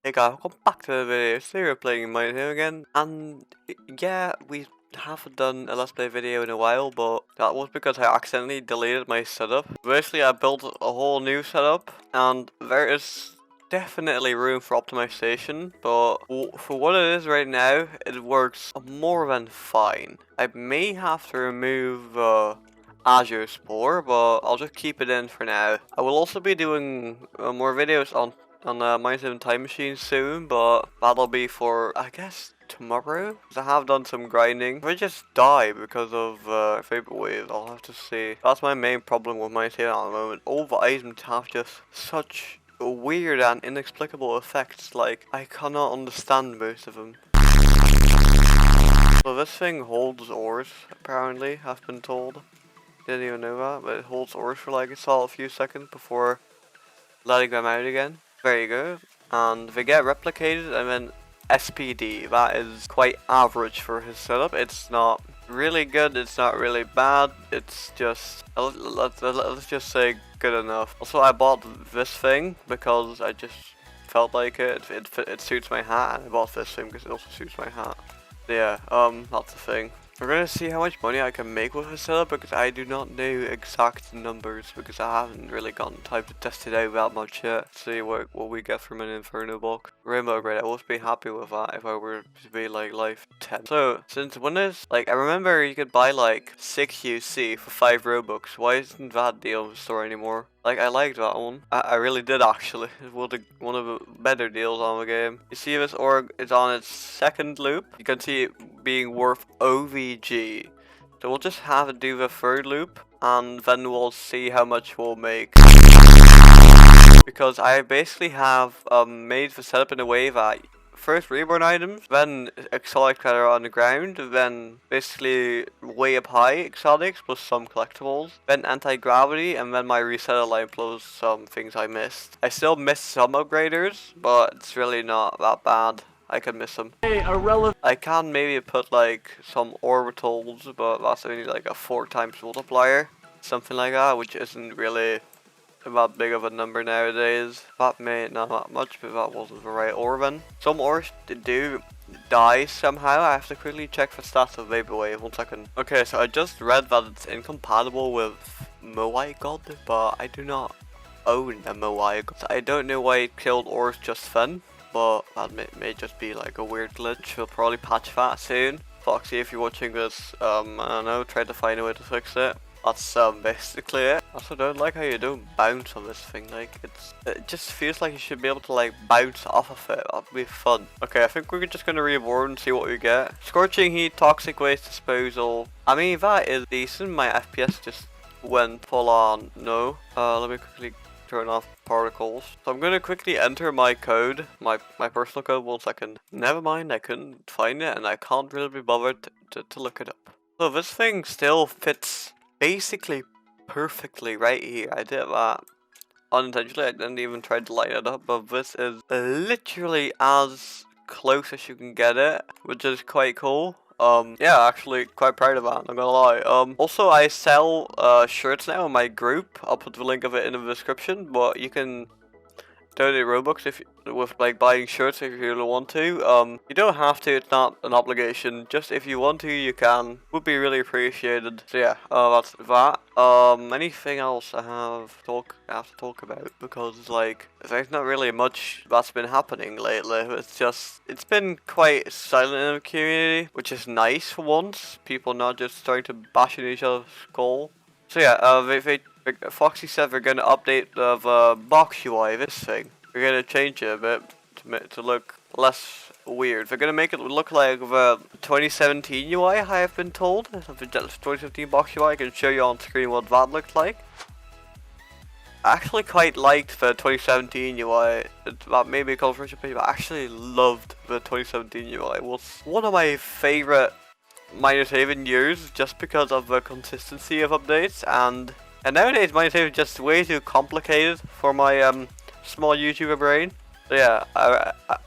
Hey guys, welcome back to the video. Today we're playing Minecraft again, and yeah, we haven't done a Let's Play video in a while, but that was because I accidentally deleted my setup. Basically, I built a whole new setup, and there is definitely room for optimization, but for what it is right now, it works more than fine. I may have to remove Azure Spore, but I'll just keep it in for now. I will also be doing more videos on Minecraft Time Machine soon, but that'll be for, I guess, tomorrow? Because I have done some grinding. If I just die because of Vaporwave, I'll have to see. That's my main problem with Minecraft at the moment. All the items have just such weird and inexplicable effects, like, I cannot understand most of them. So this thing holds ores, apparently, I've been told. Didn't even know that, but it holds ores for like a solid few seconds before letting them out again. There you go. And they get replicated and then SPD. That is quite average for his setup. It's not really good, it's not really bad, it's just, let's just say good enough. Also, I bought this thing because I just felt like it. It suits my hat, and I bought this thing because it also suits my hat. Yeah, that's the thing. We're gonna see how much money I can make with this setup because I do not know exact numbers because I haven't really gotten time to test it out that much yet. See what we get from an Inferno block. Rainbow Grid, I would be happy with that if I were to be like life 10. So since when is, like, I remember you could buy like 6 UC for 5 Robux. Why isn't that deal in the store anymore? Like, I liked that one. I really did actually. It was one of the better deals on the game. You see this org is on its second loop. You can see it being worth OVG. So we'll just have it do the third loop, and then we'll see how much we'll make. Because I basically have made the setup in a way that first reborn items, then exotics that are on the ground, then basically way up high exotics plus some collectibles, then anti-gravity, and then my resetter line plus some things I missed. I still missed some upgraders, but it's really not that bad. I can miss them. Hey, irrelevant. I can maybe put like some orbitals, but that's only like a 4 times multiplier, something like that, which isn't really that big of a number nowadays. That may not that much, but that wasn't the right ore then. Some ores do die somehow. I have to quickly check the stats of Vaporwave. 1 second. Okay, so I just read that it's incompatible with Moai God, but I do not own a Moai God. So I don't know why it killed ores just then, but that may just be like a weird glitch. We'll probably patch that soon. Foxy, if you're watching this, I don't know, try to find a way to fix it. That's basically it. I also don't like how you don't bounce on this thing. Like, it just feels like you should be able to like bounce off of it. That'd be fun. Okay, I think we're just gonna reborn and see what we get. Scorching Heat, Toxic Waste Disposal. I mean, that is decent. My FPS just went full on no. Let me quickly turn off particles. So I'm gonna quickly enter my code, my personal code. 1 second. Never mind, I couldn't find it and I can't really be bothered to look it up. So this thing still fits basically perfectly right here. I did that unintentionally. I didn't even try to line it up, but this is literally as close as you can get it, which is quite cool. Yeah, actually quite proud of that, I'm not gonna lie. Also I sell shirts now in my group. I'll put the link of it in the description, but you can donate Robux with like buying shirts if you really want to. You don't have to, it's not an obligation. Just if you want to, you can. Would be really appreciated. So yeah, that's that. Anything else I have to talk about, because like there's not really much that's been happening lately. It's been quite silent in the community, which is nice for once. People not just starting to bash in each other's skull. So yeah, Foxy said they're going to update the box UI, this thing. They're going to change it a bit to look less weird. They're going to make it look like the 2017 UI, I have been told. The 2017 box UI, I can show you on screen what that looked like. I actually quite liked the 2017 UI. That may be a controversial opinion, but I actually loved the 2017 UI. It was one of my favourite Minecraft years just because of the consistency of updates, and nowadays Minecraft is just way too complicated for my small YouTuber brain. So yeah,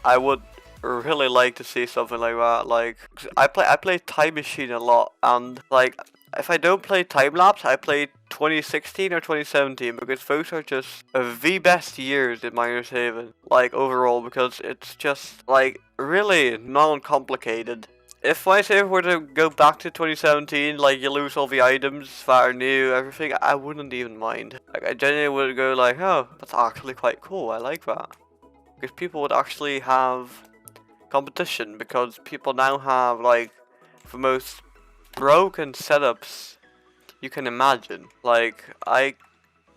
I would really like to see something like that. Like, I play Time Machine a lot, and like if I don't play Timelapse, I play 2016 or 2017 because those are just the best years in Miners Haven, like overall, because it's just like really non-complicated. If Miners Haven were to go back to 2017, like you lose all the items that are new, everything, I wouldn't even mind. Like I genuinely would go like, oh, that's actually quite cool. I like that because people would actually have competition because people now have like the most broken setups you can imagine. Like I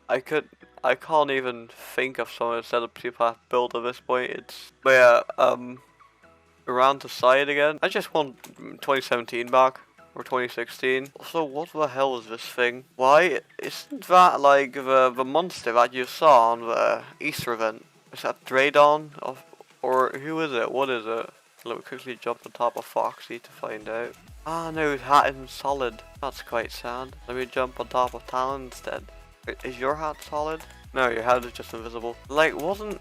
can't even think of some of the setups people have built at this point. But yeah, around the side again. I just want 2017 back. Or 2016. So what the hell is this thing? Why isn't that like the monster that you saw on the Easter event? Is that Draydon or who is it? What is it? Let me quickly jump on top of Foxy to find out. Ah no, his hat isn't solid. That's quite sad. Let me jump on top of Talon instead. Wait, is your hat solid? No, your hat is just invisible. Like, wasn't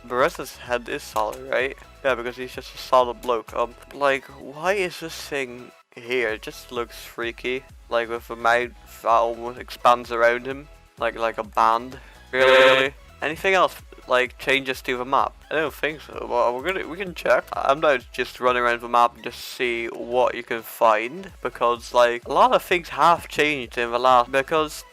Barissa's head is solid, right? Yeah, because he's just a solid bloke. Like, why is this thing here? It just looks freaky. Like with a mouth that almost expands around him, like a band. Really? Anything else? Like changes to the map? I don't think so, but we can check. I'm not just running around the map and just see what you can find, because like a lot of things have changed in the last, because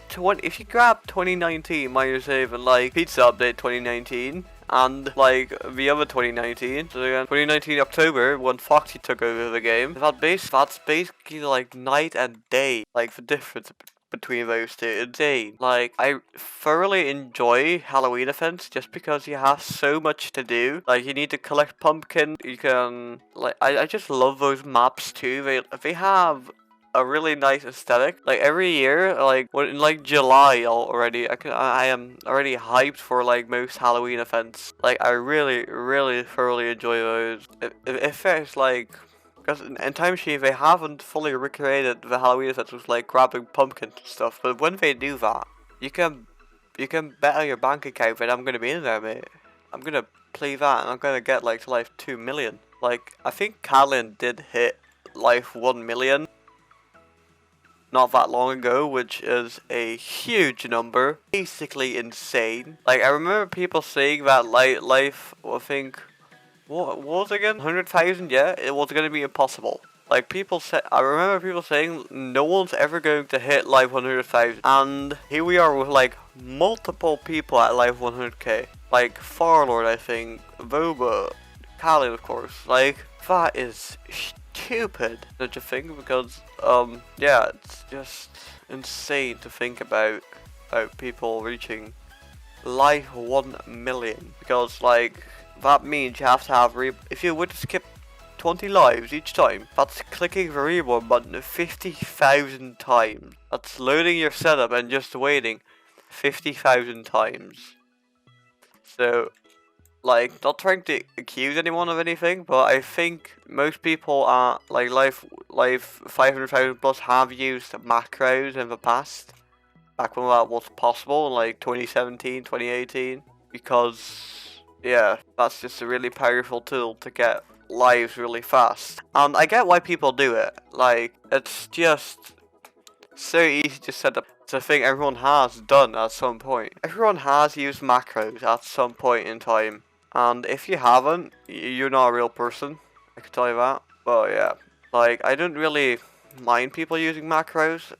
if you grab 2019 Miners Haven, like Pizza Update 2019 and like the other 2019, so again 2019 October when Foxy took over the game, that's basically like night and day, like the difference between those two. Insane. Like, I thoroughly enjoy Halloween events just because you have so much to do. Like, you need to collect pumpkin. You can, like, I just love those maps too. They have a really nice aesthetic. Like, every year, like, in like July already, I am already hyped for like most Halloween events. Like, I really, really thoroughly enjoy those. If there's like, because in Time Machine they haven't fully recreated the Halloween events with like grabbing pumpkins and stuff, but when they do that, you can bet on your bank account that I'm gonna be in there, mate. I'm gonna play that and I'm gonna get like to life 2 million. Like, I think Callan did hit life 1 million not that long ago, which is a huge number. Basically insane. Like, I remember people saying that life, I think, what was it again? 100,000? Yeah, it was going to be impossible. Like, I remember people saying no one's ever going to hit live 100,000. And here we are with like multiple people at live 100k. Like Farlord, I think, Voba, Khaled, of course. Like, that is stupid, don't you think? Because, yeah, it's just insane to think about people reaching live 1 million. Because, like, that means you have to have if you were to skip 20 lives each time, that's clicking the reborn button 50,000 times. That's loading your setup and just waiting 50,000 times. So, like, not trying to accuse anyone of anything, but I think most people are like live 500,000 plus have used macros in the past, back when that was possible in like 2017, 2018, because yeah, that's just a really powerful tool to get lives really fast. And I get why people do it. Like, it's just so easy to set up. It's a thing everyone has done at some point. Everyone has used macros at some point in time. And if you haven't, you're not a real person. I can tell you that. But yeah, like, I don't really mind people using macros.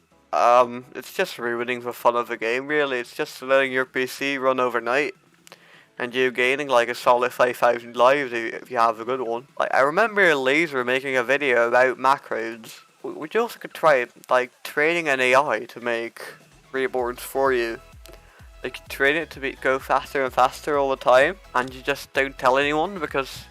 It's just ruining the fun of the game, really. It's just letting your PC run overnight and you gaining like a solid 5,000 lives if you have a good one. Like, I remember Laser making a video about macros. Which you also could try, like, training an AI to make reborns for you. Like, train it to go faster and faster all the time, and you just don't tell anyone because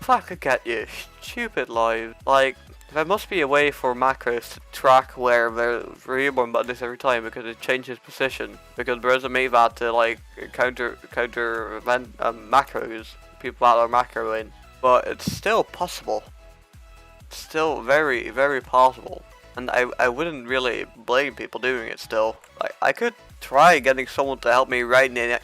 that could get you stupid lives. Like, there must be a way for macros to track where the reborn button is every time, because it changes position. Because Browser made that to like counter macros, people that are macroing. But it's still possible. It's still very, very possible. And I wouldn't really blame people doing it still. Like, I could try getting someone to help me write an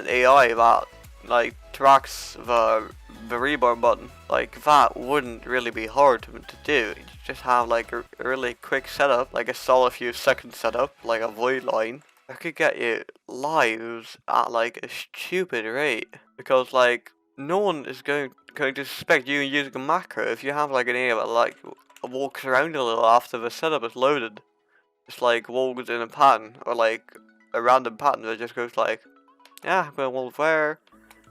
AI that like tracks the the reborn button. Like, that wouldn't really be hard to do. You just have like a really quick setup, like a solid few second setup, like a void line. I could get you lives at like a stupid rate, because like no one is going to suspect you using a macro if you have like an AI that like walks around a little after the setup is loaded. Just like walks in a pattern, or like a random pattern that just goes like, yeah, I'm gonna walk there,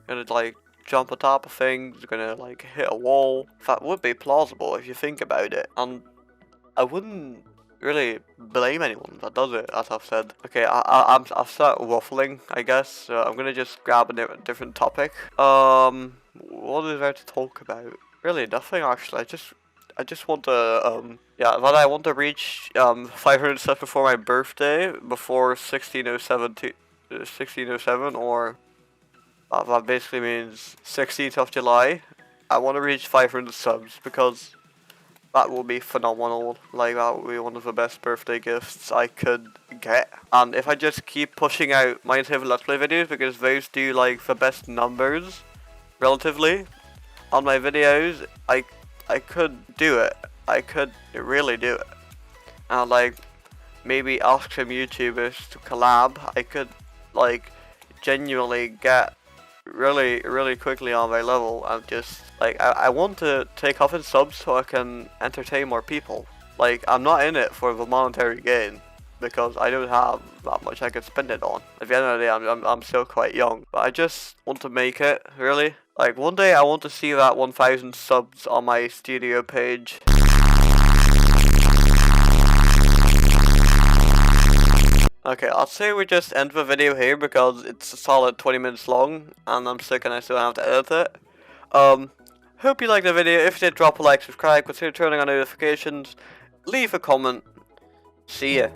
gonna like jump on top of things, gonna like hit a wall. That would be plausible if you think about it, and I wouldn't really blame anyone that does it, as I've said. Okay, I'll start waffling, I guess. So I'm gonna just grab a different topic. What is there to talk about? Really, nothing actually. I just want to yeah, that I want to reach 500 subs before my birthday, before 1607, or that basically means 16th of July. I want to reach 500 subs because that will be phenomenal. Like, that will be one of the best birthday gifts I could get. And if I just keep pushing out my entire Let's Play videos, because those do like the best numbers relatively on my videos, I could do it. I could really do it. And like maybe ask some YouTubers to collab. I could like genuinely get really quickly on my level, and just like I want to take off in subs so I can entertain more people. Like, I'm not in it for the monetary gain, because I don't have that much I could spend it on. At the end of the day, I'm still quite young, but I just want to make it, really. Like, one day I want to see that 1000 subs on my studio page. Okay, I'll say we just end the video here because it's a solid 20 minutes long and I'm sick and I still have to edit it. Hope you liked the video. If you did, drop a like, subscribe, consider turning on notifications, leave a comment. See ya.